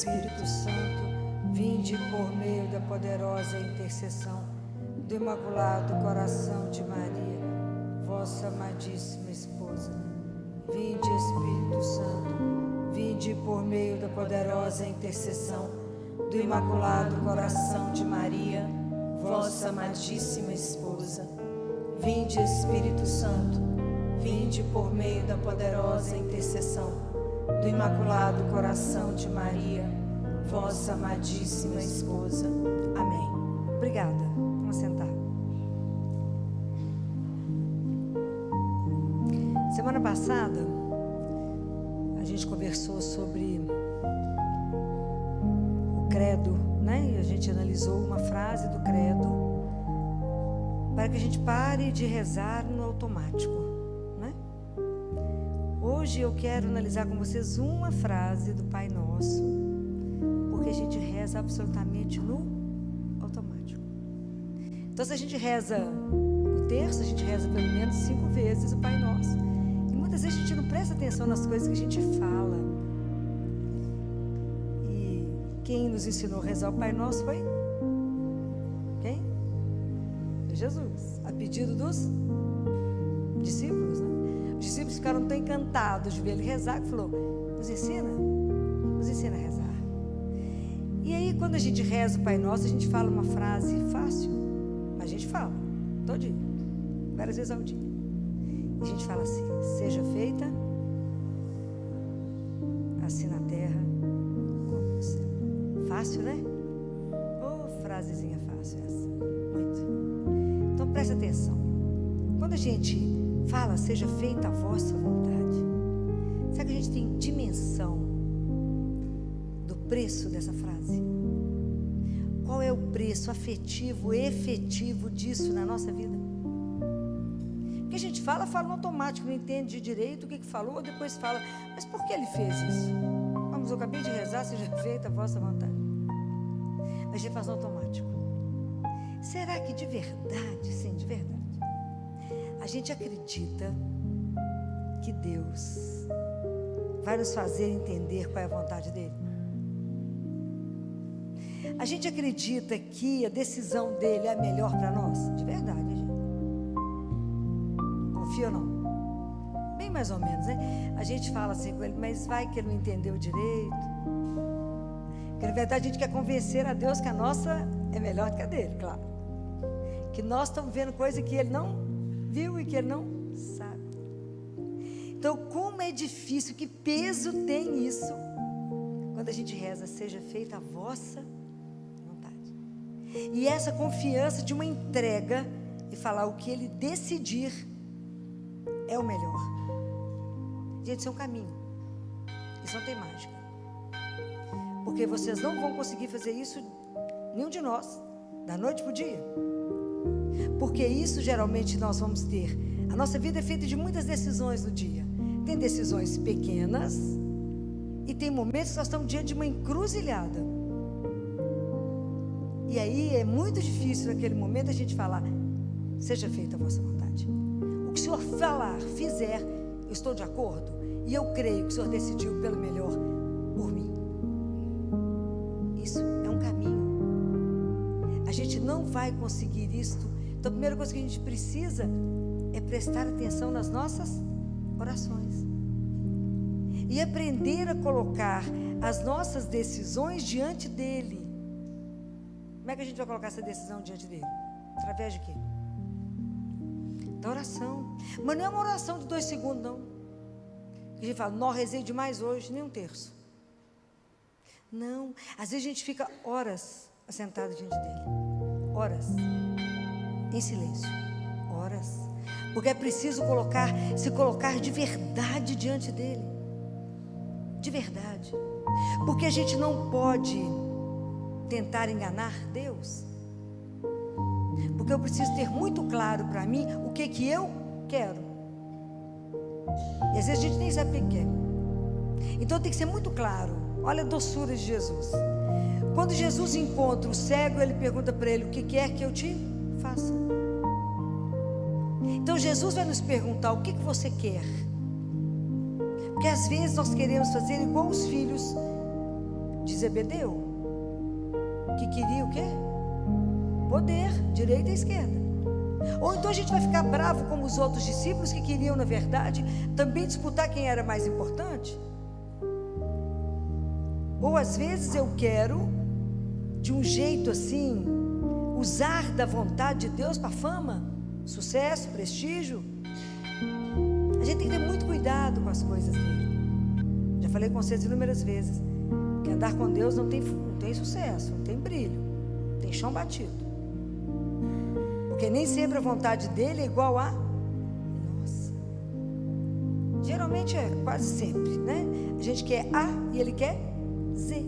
Espírito Santo, vinde por meio da poderosa intercessão do Imaculado Coração de Maria, vossa amadíssima esposa. Vinde, Espírito Santo, vinde por meio da poderosa intercessão do Imaculado Coração de Maria, vossa amadíssima esposa. Vinde, Espírito Santo, vinde por meio da poderosa intercessão do Imaculado Coração de Maria, vossa amadíssima esposa. Amém. Obrigada. Vamos sentar. Semana passada, a gente conversou sobre o credo, né? E a gente analisou uma frase do credo para que a gente pare de rezar no automático, né? Hoje eu quero analisar com vocês uma frase do Pai Nosso, porque a gente reza absolutamente no automático. Então, se a gente reza o terço, a gente reza pelo menos 5 vezes o Pai Nosso. E muitas vezes a gente não presta atenção nas coisas que a gente fala. E quem nos ensinou a rezar o Pai Nosso foi quem? Jesus, a pedido dos discípulos, né? Os discípulos ficaram tão encantados de ver ele rezar que falou: nos ensina a rezar. E aí, quando a gente reza o Pai Nosso, a gente fala uma frase fácil, mas a gente fala todo dia, várias vezes ao dia. E a gente fala assim: seja feita assim na terra como no céu. Fácil, né? Oh, frasezinha fácil essa, muito. Então preste atenção. Quando a gente fala seja feita a vossa vontade, será que a gente tem dimensão do preço dessa frase? Qual é o preço afetivo, efetivo disso na nossa vida? Porque a gente fala no automático, não entende direito o que falou, depois fala, mas por que ele fez isso? Vamos, eu acabei de rezar, seja feita a vossa vontade. A gente faz no automático. Será que de verdade, sim, de verdade, a gente acredita que Deus vai nos fazer entender qual é a vontade dele? A gente acredita que a decisão dele é a melhor para nós? De verdade, gente. Confia ou não? Bem mais ou menos, né? A gente fala assim com ele, mas vai que ele não entendeu direito. Porque na verdade a gente quer convencer a Deus que a nossa é melhor do que a dele, claro. Que nós estamos vendo coisa que ele não viu e que ele não sabe. Então, como é difícil, que peso tem isso quando a gente reza, seja feita a vossa vontade. E essa confiança de uma entrega e falar o que ele decidir é o melhor. Gente, isso é um caminho. Isso não tem mágica. Porque vocês não vão conseguir fazer isso, nenhum de nós, da noite para o dia. Porque isso geralmente nós vamos ter. A nossa vida é feita de muitas decisões no dia. Tem decisões pequenas e tem momentos que nós estamos diante de uma encruzilhada. E aí é muito difícil naquele momento a gente falar, seja feita a vossa vontade. O que o Senhor falar, fizer, eu estou de acordo e eu creio que o Senhor decidiu pelo melhor por mim. Isso é um caminho. A gente não vai conseguir isto. Então a primeira coisa que a gente precisa é prestar atenção nas nossas orações e aprender a colocar as nossas decisões diante dele. Como é que a gente vai colocar essa decisão diante dele? Através de quê? Da oração. Mas não é uma oração de 2 segundos, não. A gente fala, não rezei demais hoje, nem um terço. Não, às vezes a gente fica horas assentado diante dele. Horas. Em silêncio, horas, porque é preciso se colocar de verdade diante dele, de verdade, porque a gente não pode tentar enganar Deus, porque eu preciso ter muito claro para mim o que eu quero, e às vezes a gente nem sabe o que quer, então tem que ser muito claro. Olha a doçura de Jesus. Quando Jesus encontra o cego, ele pergunta para ele, o que quer que eu te faça? Então Jesus vai nos perguntar, o que você quer? Porque às vezes nós queremos fazer igual os filhos de Zebedeu, que queria o quê? Poder, direita e esquerda. Ou então a gente vai ficar bravo como os outros discípulos que queriam, na verdade, também disputar quem era mais importante. Ou às vezes eu quero, de um jeito assim, usar da vontade de Deus para fama, sucesso, prestígio. A gente tem que ter muito cuidado com as coisas dele. Já falei com vocês inúmeras vezes que andar com Deus não tem sucesso, não tem brilho, tem chão batido. Porque nem sempre a vontade dele é igual a nossa. Geralmente é quase sempre, né? A gente quer A e ele quer Z.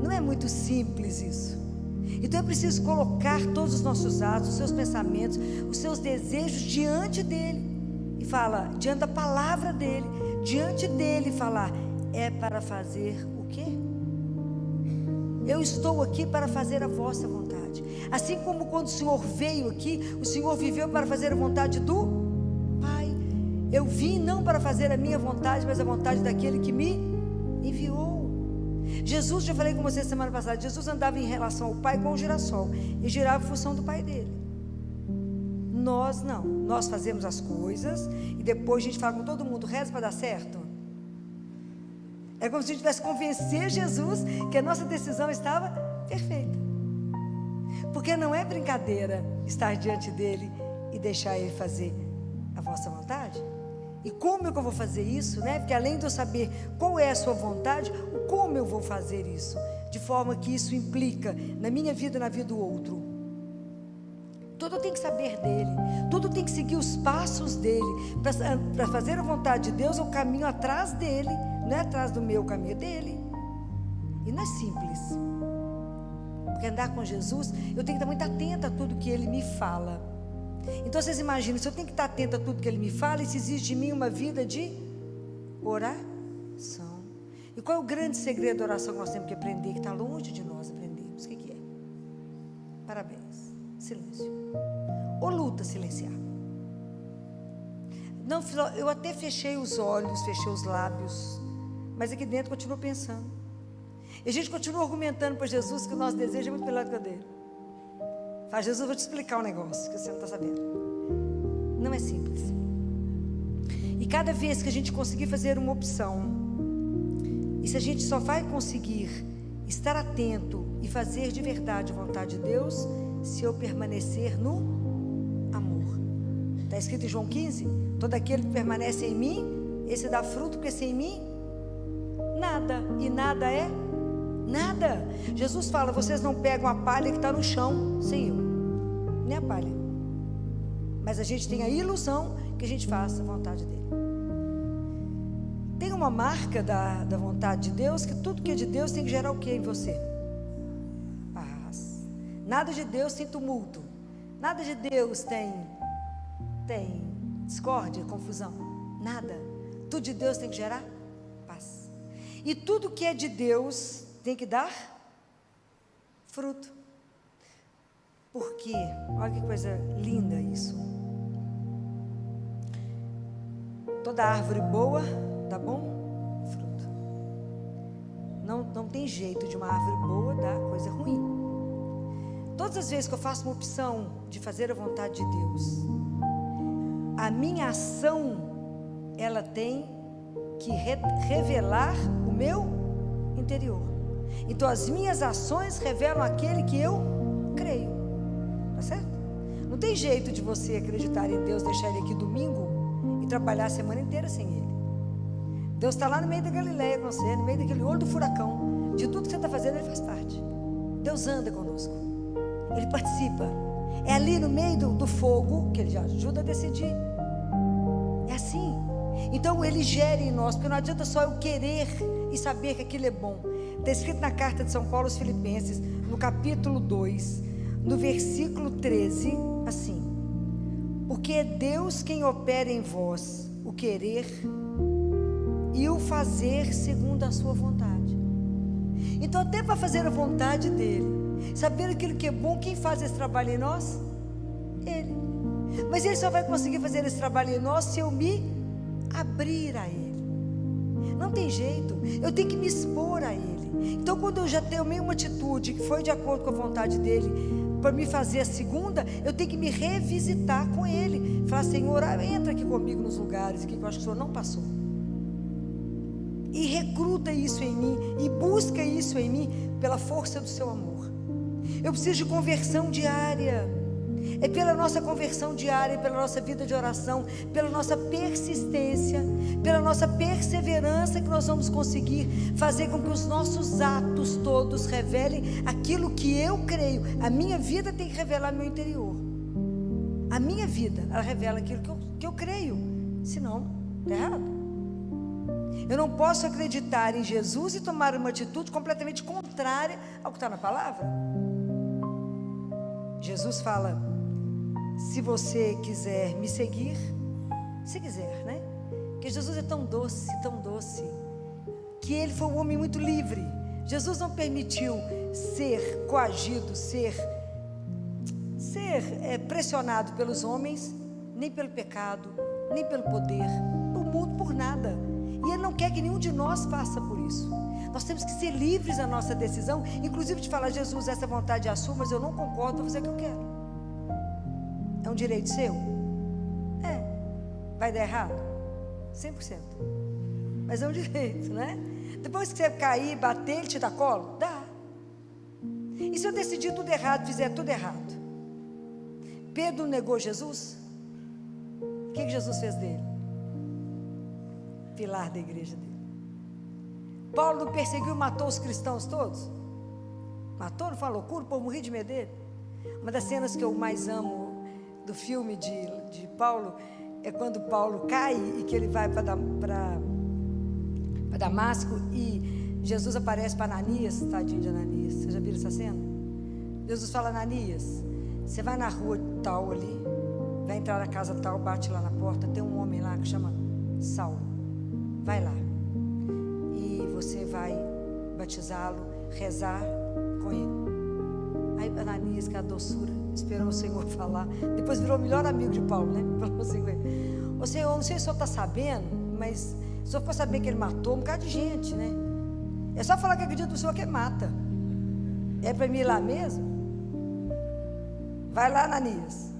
Não é muito simples isso. Então é preciso colocar todos os nossos atos, os seus pensamentos, os seus desejos diante dele. E fala, diante da palavra dele, diante dele, falar, é para fazer o quê? Eu estou aqui para fazer a vossa vontade. Assim como quando o Senhor veio aqui, o Senhor viveu para fazer a vontade do Pai. Eu vim não para fazer a minha vontade, mas a vontade daquele que me enviou. Jesus, já falei com você semana passada, Jesus andava em relação ao Pai com o girassol e girava em função do Pai dele. Nós não, nós fazemos as coisas e depois a gente fala com todo mundo, reza para dar certo. É como se a gente tivesse que convencer Jesus que a nossa decisão estava perfeita. Porque não é brincadeira estar diante dele e deixar ele fazer a vossa vontade. E como é que eu vou fazer isso, né? Porque além de eu saber qual é a sua vontade, como eu vou fazer isso? De forma que isso implica na minha vida e na vida do outro. Tudo tem que saber dele, tudo tem que seguir os passos dele. Para fazer a vontade de Deus, eu caminho atrás dele, não é atrás do meu caminho, é dele. E não é simples. Porque andar com Jesus, eu tenho que estar muito atenta a tudo que ele me fala. Então vocês imaginam, se eu tenho que estar atenta a tudo que ele me fala, isso exige de mim uma vida de oração. E qual é o grande segredo da oração que nós temos que aprender, que está longe de nós aprendermos? O que é? Parabéns. Silêncio. Ou luta silenciar. Não, eu até fechei os olhos, fechei os lábios, mas aqui dentro continuo pensando. E a gente continua argumentando para Jesus que o nosso desejo é muito melhor do que o dele. Fala, Jesus, eu vou te explicar um negócio que você não está sabendo. Não é simples. E cada vez que a gente conseguir fazer uma opção, e se a gente só vai conseguir estar atento e fazer de verdade a vontade de Deus, se eu permanecer no amor. Está escrito em João 15, todo aquele que permanece em mim, esse dá fruto, porque sem mim, nada, e nada é nada. Jesus fala, vocês não pegam a palha que está no chão, sem eu, nem a palha, mas a gente tem a ilusão que a gente faça a vontade dele. Tem uma marca da vontade de Deus, que tudo que é de Deus tem que gerar o que em você? Paz. Nada de Deus tem tumulto, nada de Deus tem discórdia, confusão, nada. Tudo de Deus tem que gerar paz. E tudo que é de Deus tem que dar fruto. Porque, olha que coisa linda isso. Toda árvore boa dá bom fruto. Não tem jeito de uma árvore boa dar coisa ruim. Todas as vezes que eu faço uma opção de fazer a vontade de Deus, a minha ação, ela tem que revelar o meu interior. Então as minhas ações revelam aquele que eu creio. Tá certo? Não tem jeito de você acreditar em Deus, deixar ele aqui domingo e trabalhar a semana inteira sem ele. Deus está lá no meio da Galileia com você, no meio daquele olho do furacão. De tudo que você está fazendo, ele faz parte. Deus anda conosco, ele participa. É ali no meio do fogo que ele já ajuda a decidir. É assim. Então ele gera em nós, porque não adianta só eu querer e saber que aquilo é bom. Está escrito na carta de São Paulo aos Filipenses, no capítulo 2, no versículo 13, assim: porque é Deus quem opera em vós o querer e o fazer segundo a sua vontade. Então até para fazer a vontade dele, saber aquilo que é bom, quem faz esse trabalho em nós? Ele. Mas ele só vai conseguir fazer esse trabalho em nós se eu me abrir a ele. Não tem jeito, eu tenho que me expor a Ele. Então, quando eu já tomei uma atitude que foi de acordo com a vontade dEle, para me fazer a segunda, eu tenho que me revisitar com Ele. Falar: Senhor, entra aqui comigo nos lugares que eu acho que o Senhor não passou. E recruta isso em mim, e busca isso em mim, pela força do seu amor. Eu preciso de conversão diária. É pela nossa conversão diária, pela nossa vida de oração, pela nossa persistência, pela nossa perseverança, que nós vamos conseguir fazer com que os nossos atos todos revelem aquilo que eu creio. A minha vida tem que revelar meu interior. A minha vida, ela revela aquilo que eu creio. Senão, está errado. Eu não posso acreditar em Jesus e tomar uma atitude completamente contrária ao que está na palavra. Jesus fala: se você quiser me seguir, se quiser, né? Porque Jesus é tão doce, que Ele foi um homem muito livre. Jesus não permitiu ser coagido, ser pressionado pelos homens, nem pelo pecado, nem pelo poder, por mundo, por nada. E Ele não quer que nenhum de nós faça por isso. Nós temos que ser livres na nossa decisão, inclusive de falar: Jesus, essa vontade é a sua, mas eu não concordo, vou fazer o que eu quero. É um direito seu? Vai dar errado? 100%. Mas é um direito, né? Depois que você cair, bater, Ele te dá colo? Dá. E se eu decidir tudo errado, fizer tudo errado? Pedro negou Jesus? O que Jesus fez dele? Pilar da igreja dele. Paulo não perseguiu e matou os cristãos todos? Matou, não foi uma loucura? O povo morria de medo dele. Uma das cenas que eu mais amo do filme de Paulo é quando Paulo cai e que ele vai para Damasco e Jesus aparece para Ananias. Tadinho de Ananias, você já viu essa cena? Jesus fala: Ananias, você vai na rua tal ali, vai entrar na casa tal, bate lá na porta, tem um homem lá que chama Saulo, vai lá e você vai batizá-lo, rezar com ele. Aí Ananias, que é a doçura, esperou o Senhor falar, depois virou o melhor amigo de Paulo, né? Falou assim: ô Senhor, não sei se o Senhor está sabendo, mas o Senhor ficou sabendo que ele matou um bocado de gente, né? É só falar que acredita no Senhor que ele mata. É para mim ir lá mesmo? Vai lá, Ananias,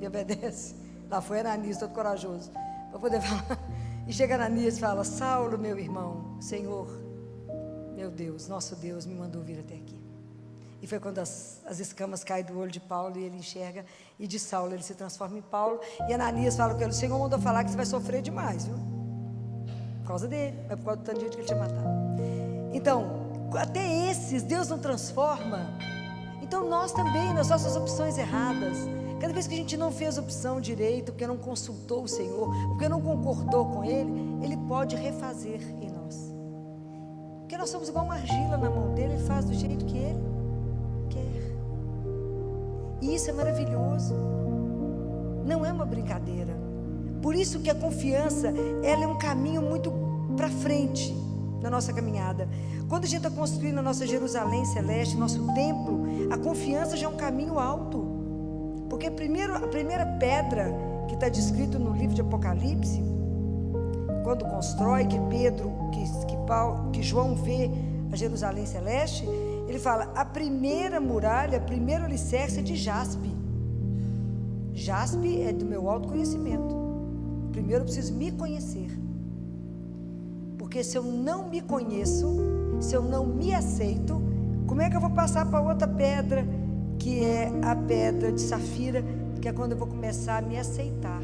e obedece. Lá foi Ananias, todo corajoso, para poder falar. E chega Ananias e fala: Saulo, meu irmão, Senhor, meu Deus, nosso Deus me mandou vir até aqui. E foi quando as escamas caem do olho de Paulo e ele enxerga, e de Saulo ele se transforma em Paulo. E Ananias fala com ele: o Senhor mandou falar que você vai sofrer demais, viu? Por causa dele, é por causa do tanto de gente que ele tinha matado. Então, até esses Deus não transforma. Então nós também, nas nossas opções erradas, cada vez que a gente não fez opção direito, porque não consultou o Senhor, porque não concordou com Ele, Ele pode refazer em nós. Porque nós somos igual uma argila na mão dele, Ele faz do jeito que Ele quer. E isso é maravilhoso. Não é uma brincadeira. Por isso que a confiança, ela é um caminho muito para frente na nossa caminhada. Quando a gente está construindo a nossa Jerusalém celeste, nosso templo, a confiança já é um caminho alto. Porque a primeira pedra que está descrito no livro de Apocalipse, quando constrói, que Pedro, que João vê a Jerusalém celeste, ele fala: a primeira muralha, o primeiro alicerce é de jaspe. Jaspe é do meu autoconhecimento. Primeiro eu preciso me conhecer. Porque se eu não me conheço, se eu não me aceito, como é que eu vou passar para outra pedra, que é a pedra de safira, que é quando eu vou começar a me aceitar,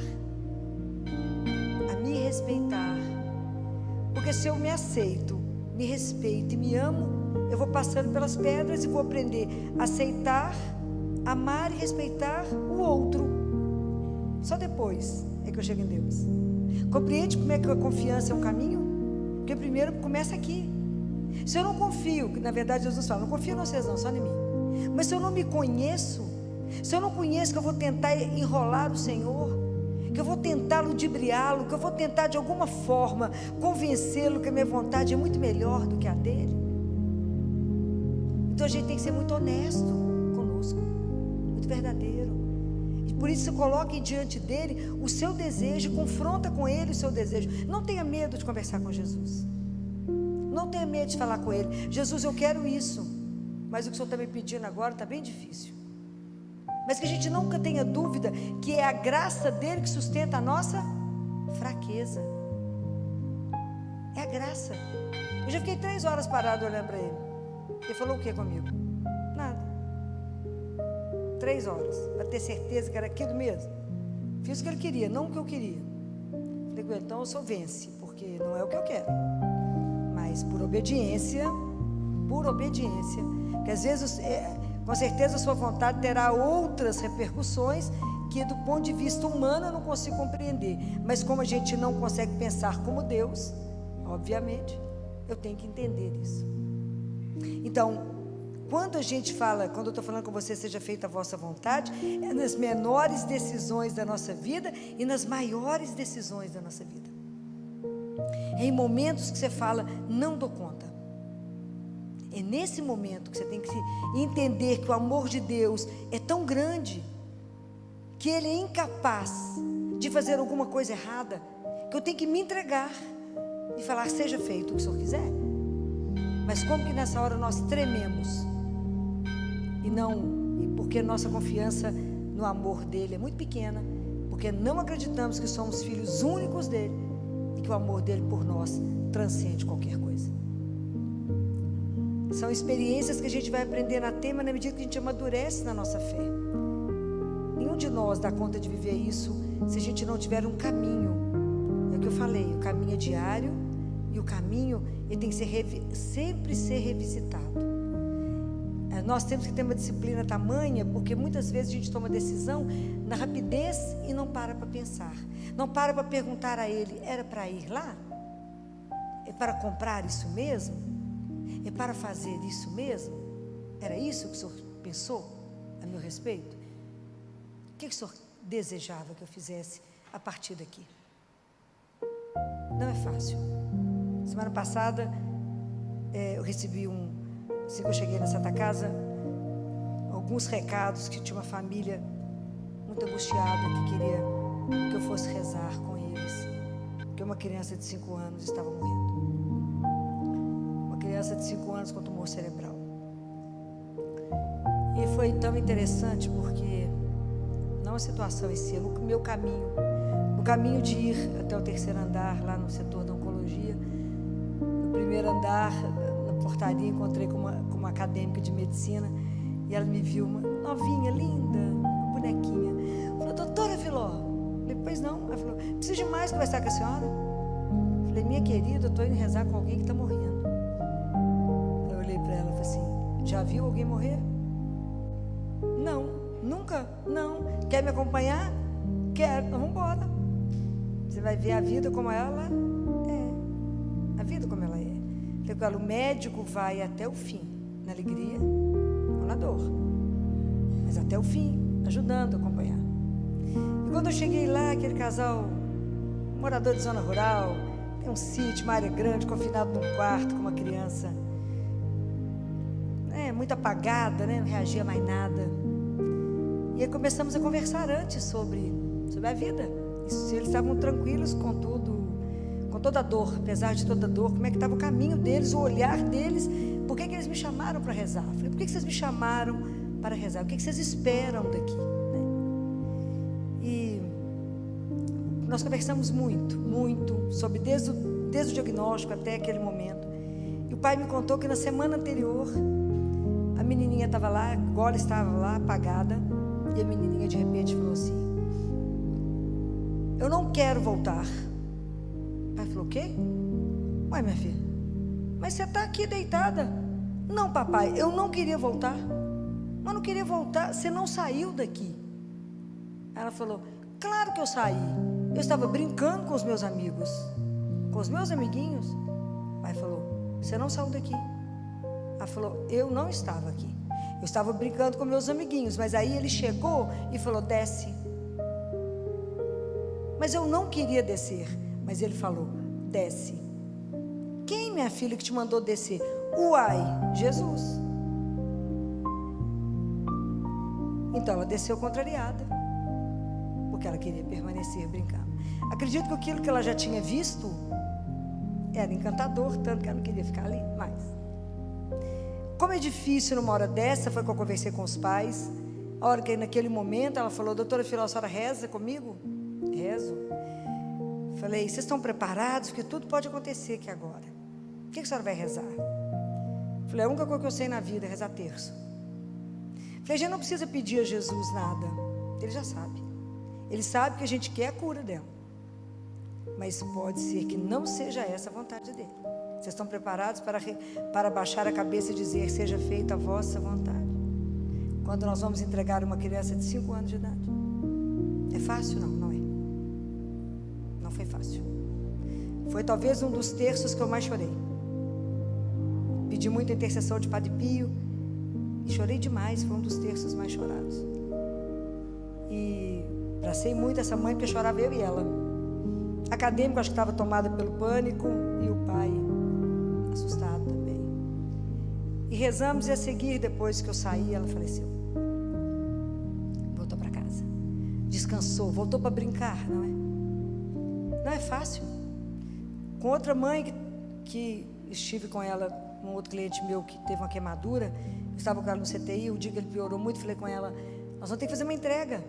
a me respeitar? Porque se eu me aceito, me respeito e me amo, eu vou passando pelas pedras e vou aprender a aceitar, amar e respeitar o outro. Só depois é que eu chego em Deus. Compreende como é que a confiança é um caminho? Porque primeiro começa aqui. Se eu não confio, que na verdade Jesus fala: não confio em vocês não, só em mim. Mas se eu não me conheço, se eu não conheço que eu vou tentar enrolar o Senhor, que eu vou tentar ludibriá-lo, que eu vou tentar de alguma forma convencê-lo que a minha vontade é muito melhor do que a dele, então a gente tem que ser muito honesto conosco, muito verdadeiro. E por isso, coloque diante dele o seu desejo, confronta com ele o seu desejo. Não tenha medo de conversar com Jesus. Não tenha medo de falar com ele. Jesus, eu quero isso, mas o que o Senhor está me pedindo agora está bem difícil. Mas que a gente nunca tenha dúvida que é a graça dele que sustenta a nossa fraqueza. É a graça. Eu já fiquei 3 horas parado olhando para ele. Ele falou o que comigo? Nada. 3 horas, para ter certeza que era aquilo mesmo. Fiz o que ele queria, não o que eu queria. Falei com ele, então eu sou vence, porque não é o que eu quero. Mas por obediência, que às vezes, com certeza a sua vontade terá outras repercussões que do ponto de vista humano eu não consigo compreender. Mas como a gente não consegue pensar como Deus, obviamente, eu tenho que entender isso. Então, quando a gente fala, quando eu estou falando com você, seja feita a vossa vontade, é nas menores decisões da nossa vida e nas maiores decisões da nossa vida. É em momentos que você fala, não dou conta. É nesse momento que você tem que entender que o amor de Deus é tão grande, que Ele é incapaz de fazer alguma coisa errada, que eu tenho que me entregar e falar, seja feito o que o Senhor quiser. Mas como que nessa hora nós trememos? E porque nossa confiança no amor dele é muito pequena, porque não acreditamos que somos filhos únicos dele e que o amor dele por nós transcende qualquer coisa. São experiências que a gente vai aprendendo a ter, mas na medida que a gente amadurece na nossa fé. Nenhum de nós dá conta de viver isso se a gente não tiver um caminho. É o que eu falei, o caminho é diário e o caminho ele tem que sempre ser revisitado. Nós temos que ter uma disciplina tamanha, porque muitas vezes a gente toma decisão na rapidez e não para pensar. Não para perguntar a ele, era para ir lá? É para comprar isso mesmo? É para fazer isso mesmo? Era isso que o Senhor pensou a meu respeito? O que o Senhor desejava que eu fizesse a partir daqui? Não é fácil. Semana passada eu recebi assim que eu cheguei na Santa Casa, alguns recados que tinha uma família muito angustiada que queria que eu fosse rezar com eles, porque uma criança de 5 anos estava morrendo. Uma criança de 5 anos com tumor cerebral. E foi tão interessante porque não a situação em si, no meu caminho, no caminho de ir até o 3º andar, lá no setor da oncologia, no 1º andar, portaria, encontrei com uma acadêmica de medicina e ela me viu, uma novinha, linda, uma bonequinha. Falou, doutora Viló. Falei, pois não. Ela falou, preciso demais conversar com a senhora. Falei, minha querida, eu estou indo rezar com alguém que está morrendo. Eu olhei para ela e falei assim, já viu alguém morrer? Não, nunca, não. Quer me acompanhar? Quero, então vamos embora. Você vai ver a vida como ela é. A vida como ela é. O médico vai até o fim, na alegria ou na dor, mas até o fim, ajudando a acompanhar. E quando eu cheguei lá, aquele casal, morador de zona rural, tem um sítio, uma área grande, confinado num quarto com uma criança, muito apagada, não reagia mais nada. E aí começamos a conversar antes sobre a vida. Se eles estavam tranquilos com tudo, com toda a dor, apesar de toda a dor, como é que estava o caminho deles, o olhar deles, por que eles me chamaram para rezar? Eu falei, por que vocês me chamaram para rezar? O que vocês esperam daqui? E nós conversamos muito sobre desde o diagnóstico até aquele momento. E o pai me contou que na semana anterior, a menininha estava lá, a gola estava lá, apagada, e a menininha de repente falou assim, eu não quero voltar. O pai falou, o quê? Ué, minha filha, mas você está aqui deitada. Não, papai, eu não queria voltar. Mas não queria voltar, você não saiu daqui. Ela falou, claro que eu saí. Eu estava brincando com os meus amigos, com os meus amiguinhos. O pai falou, você não saiu daqui. Ela falou, eu não estava aqui. Eu estava brincando com meus amiguinhos, mas aí ele chegou e falou, desce. Mas eu não queria descer. Mas ele falou, desce. Quem, minha filha, que te mandou descer? Uai, Jesus. Então ela desceu contrariada. porque ela queria permanecer brincando. Acredito que aquilo que ela já tinha visto era encantador, tanto que ela não queria ficar ali mais. Como é difícil numa hora dessa, foi que eu conversei com os pais. A hora que naquele momento ela falou: doutora Filó, a senhora reza comigo? Rezo. Falei: vocês estão preparados? Porque tudo pode acontecer aqui agora. O que a senhora vai rezar? Falei: a única coisa que eu sei na vida é rezar terço. Falei: a gente não precisa pedir a Jesus nada, ele já sabe. Ele sabe que a gente quer a cura dela, mas pode ser que não seja essa a vontade dele. Vocês estão preparados para baixar a cabeça e dizer: seja feita a vossa vontade? Quando nós vamos entregar uma criança de 5 anos de idade, é fácil? Não, não é. Não foi fácil. Foi talvez um dos terços que eu mais chorei. Pedi muita intercessão de Padre Pio e chorei demais. Foi um dos terços mais chorados. E abracei muito essa mãe, porque chorava eu e ela. Acadêmico, acho que estava tomada pelo pânico, e o pai assustado também. E rezamos, e a seguir, depois que eu saí, ela faleceu. Voltou para casa, descansou, voltou para brincar, não é? Não é fácil. Com outra mãe que estive com ela, um outro cliente meu que teve uma queimadura, eu estava com ela no CTI, o dia que ele piorou muito, falei com ela: nós vamos ter que fazer uma entrega.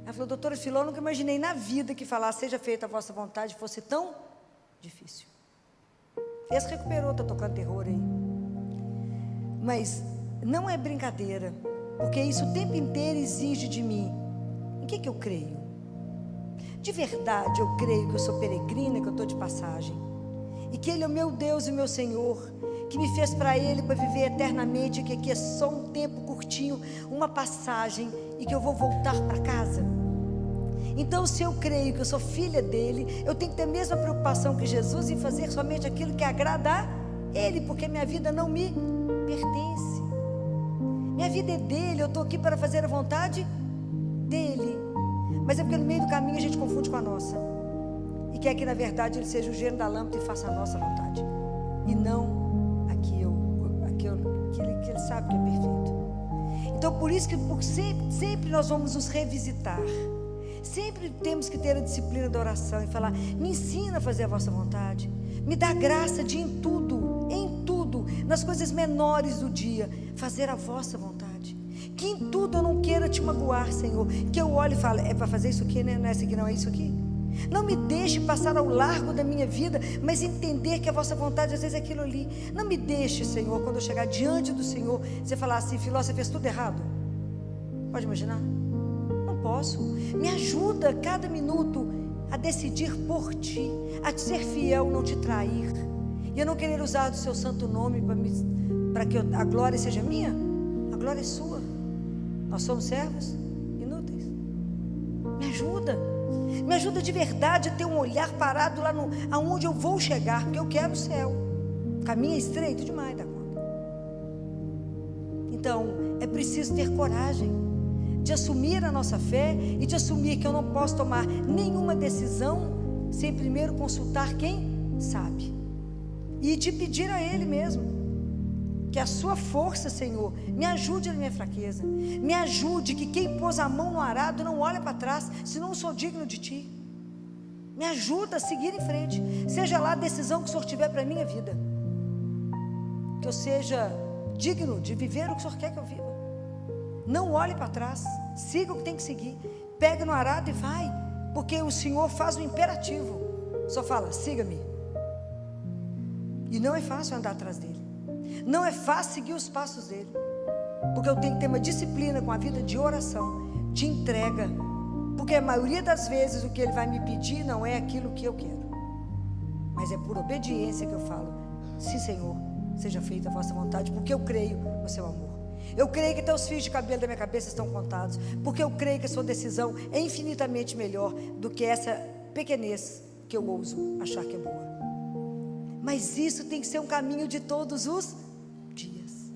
Ela falou: doutora Filó, eu nunca imaginei na vida que falar seja feita a vossa vontade fosse tão difícil. Esse recuperou, está tocando terror aí. Mas não é brincadeira, porque isso o tempo inteiro exige de mim. Em que eu creio? De verdade eu creio que eu sou peregrina, que eu estou de passagem, e que Ele é o meu Deus e o meu Senhor, que me fez para Ele para viver eternamente, que aqui é só um tempo curtinho, uma passagem, e que eu vou voltar para casa. Então, se eu creio que eu sou filha dele, eu tenho que ter a mesma preocupação que Jesus em fazer somente aquilo que agrada a Ele, porque minha vida não me pertence. Minha vida é dele, eu estou aqui para fazer a vontade dele. Mas é porque no meio do caminho a gente confunde com a nossa, e quer que na verdade Ele seja o gênio da lâmpada e faça a nossa vontade, e não que Ele sabe que é perfeito. Então por isso que sempre nós vamos nos revisitar. Sempre temos que ter a disciplina da oração e falar: me ensina a fazer a vossa vontade, me dá graça de em tudo, nas coisas menores do dia, fazer a vossa vontade. Que em tudo eu não queira te magoar, Senhor, que eu olhe e fale: é para fazer isso aqui, né? Não é isso aqui, não é isso aqui. Não me deixe passar ao largo da minha vida, mas entender que a vossa vontade às vezes é aquilo ali. Não me deixe, Senhor, quando eu chegar diante do Senhor, você falar assim: Filó, você fez tudo errado. Pode imaginar? Não posso. Me ajuda cada minuto a decidir por ti, a te ser fiel, não te trair, e a não querer usar do seu santo nome para que a glória seja minha. A glória é sua. Nós somos servos inúteis. Me ajuda de verdade a ter um olhar parado lá aonde eu vou chegar, porque eu quero o céu. O caminho é estreito demais da conta. Então é preciso ter coragem de assumir a nossa fé e de assumir que eu não posso tomar nenhuma decisão sem primeiro consultar quem sabe, e de pedir a Ele mesmo que a sua força, Senhor, me ajude na minha fraqueza, me ajude, que quem pôs a mão no arado não olha para trás, senão eu sou digno de Ti. Me ajuda a seguir em frente, seja lá a decisão que o Senhor tiver para a minha vida, que eu seja digno de viver o que o Senhor quer que eu viva. Não olhe para trás, siga o que tem que seguir, pega no arado e vai, porque o Senhor faz um imperativo, só fala: siga-me. E não é fácil andar atrás dele, não é fácil seguir os passos dele, porque eu tenho que ter uma disciplina com a vida de oração, de entrega, porque a maioria das vezes o que ele vai me pedir não é aquilo que eu quero, mas é por obediência que eu falo: sim, Senhor, seja feita a vossa vontade, porque eu creio no seu amor, eu creio que até os fios de cabelo da minha cabeça estão contados, porque eu creio que a sua decisão é infinitamente melhor do que essa pequenez que eu ouso achar que é boa. Mas isso tem que ser um caminho de todos os dias.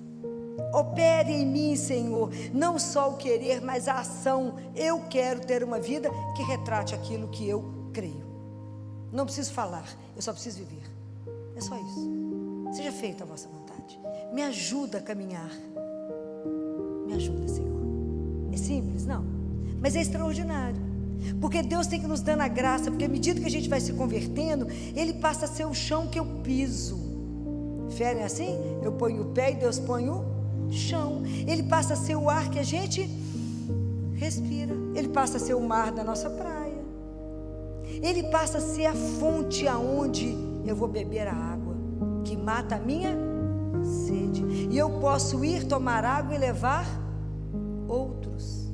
Opere em mim, Senhor, não só o querer, mas a ação. Eu quero ter uma vida que retrate aquilo que eu creio. Não preciso falar, eu só preciso viver. É só isso. Seja feita a vossa vontade. Me ajuda a caminhar. Me ajuda, Senhor. É simples? Não. Mas é extraordinário. Porque Deus tem que nos dando a graça, porque à medida que a gente vai se convertendo, Ele passa a ser o chão que eu piso. Fé, não é assim? Eu ponho o pé e Deus põe o chão. Ele passa a ser o ar que a gente respira. Ele passa a ser o mar da nossa praia. Ele passa a ser a fonte aonde eu vou beber a água, que mata a minha sede. E eu posso ir tomar água e levar outros.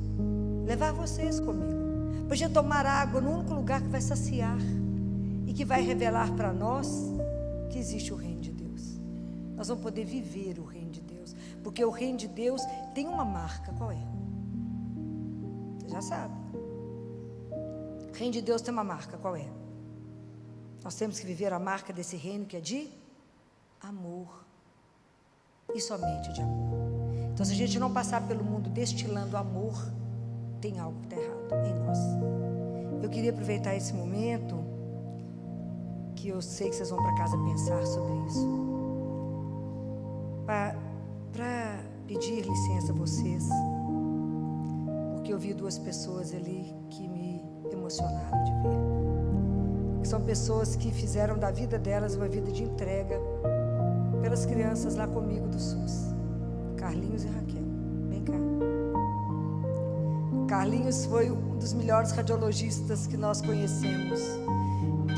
Levar vocês comigo. Para a gente tomar água no único lugar que vai saciar e que vai revelar para nós que existe o reino de Deus. Nós vamos poder viver o reino de Deus, porque o reino de Deus tem uma marca. Qual é? Você já sabe. O reino de Deus tem uma marca. Qual é? Nós temos que viver a marca desse reino, que é de amor, e somente de amor. Então, se a gente não passar pelo mundo destilando amor, tem algo que está errado em nós. Eu queria aproveitar esse momento, que eu sei que vocês vão para casa pensar sobre isso, para pedir licença a vocês, porque eu vi duas pessoas ali que me emocionaram de ver, que são pessoas que fizeram da vida delas uma vida de entrega pelas crianças lá comigo do SUS. Carlinhos e Raquel, vem cá. Carlinhos foi um dos melhores radiologistas que nós conhecemos,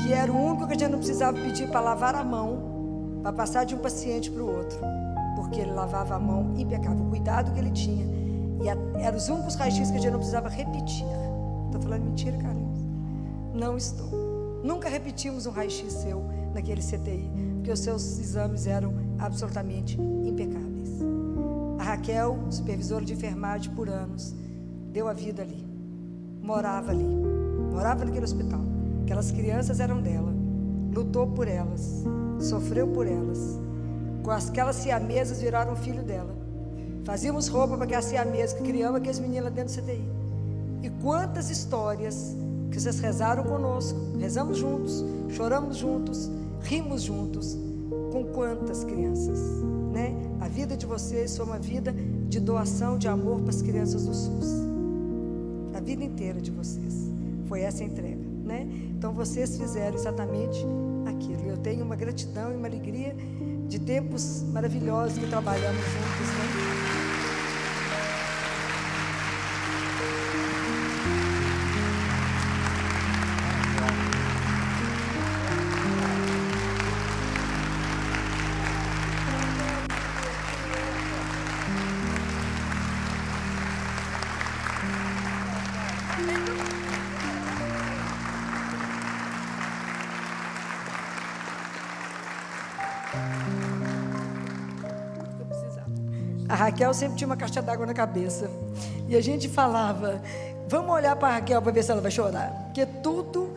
que era o único que a gente não precisava pedir para lavar a mão, para passar de um paciente para o outro, porque ele lavava a mão impecável, o cuidado que ele tinha, e eram os únicos raios-x que a gente não precisava repetir. Estou falando mentira, Carlinhos? Não estou. Nunca repetimos um raio-x seu naquele CTI, porque os seus exames eram absolutamente impecáveis. A Raquel, supervisora de enfermagem por anos, deu a vida ali, morava naquele hospital, aquelas crianças eram dela, lutou por elas, sofreu por elas, com aquelas siamesas viraram filho dela, fazíamos roupa para aquelas siamesas que criamos aqueles meninos lá dentro do CTI, e quantas histórias que vocês rezaram conosco, rezamos juntos, choramos juntos, rimos juntos, com quantas crianças, né? A vida de vocês foi uma vida de doação, de amor para as crianças do SUS. A vida inteira de vocês foi essa entrega, né? Então vocês fizeram exatamente aquilo. Eu tenho uma gratidão e uma alegria de tempos maravilhosos que trabalhamos juntos, né? A Raquel sempre tinha uma caixa d'água na cabeça. E a gente falava, vamos olhar para a Raquel para ver se ela vai chorar. Porque tudo,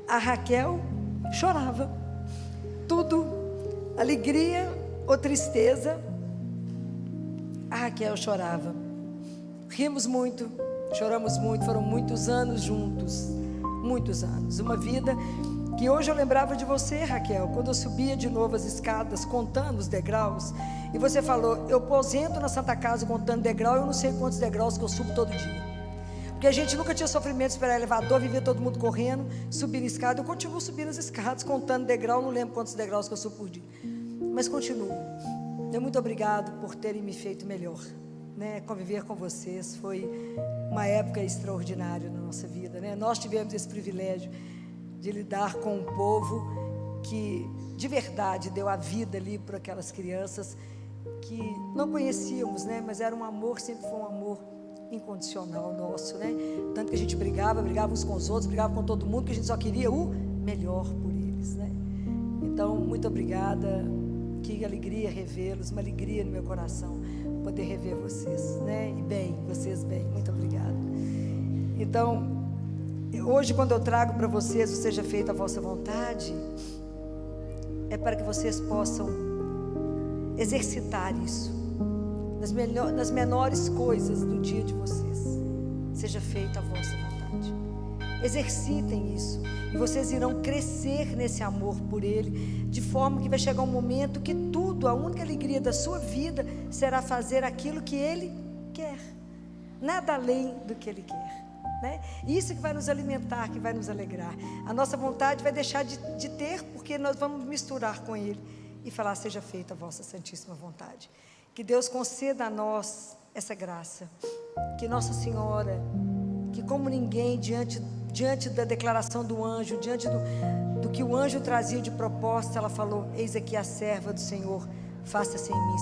a Raquel chorava. Tudo, alegria ou tristeza, a Raquel chorava. Rimos muito, choramos muito, foram muitos anos juntos. Muitos anos. Uma vida que hoje eu lembrava de você, Raquel, quando eu subia de novo as escadas, contando os degraus, e você falou, eu aposento na Santa Casa contando degrau, eu não sei quantos degraus que eu subo todo dia, porque a gente nunca tinha sofrimento de esperar elevador, vivia todo mundo correndo, subindo escada, eu continuo subindo as escadas, contando degrau, não lembro quantos degraus que eu subo por dia, mas continuo. Muito obrigado por terem me feito melhor, né? Conviver com vocês foi uma época extraordinária na nossa vida, né? Nós tivemos esse privilégio de lidar com um povo que de verdade deu a vida ali por aquelas crianças que não conhecíamos, né? Mas era um amor, sempre foi um amor incondicional nosso, né? Tanto que a gente brigava uns com os outros, brigava com todo mundo, que a gente só queria o melhor por eles, né? Então, muito obrigada, que alegria revê-los, uma alegria no meu coração poder rever vocês, né? E bem, vocês bem, muito obrigada. Então, hoje, quando eu trago para vocês o seja feita a vossa vontade, é para que vocês possam exercitar isso nas menores coisas do dia de vocês. Seja feita a vossa vontade. Exercitem isso e vocês irão crescer nesse amor por Ele, de forma que vai chegar um momento que tudo, a única alegria da sua vida será fazer aquilo que Ele quer, nada além do que Ele quer. né? Isso que vai nos alimentar, que vai nos alegrar. A nossa vontade vai deixar de ter, porque nós vamos misturar com Ele e falar: seja feita a vossa santíssima vontade. Que Deus conceda a nós essa graça. Que Nossa Senhora, que como ninguém, diante da declaração do anjo, diante do que o anjo trazia de proposta, ela falou: eis aqui a serva do Senhor, faça-se em mim,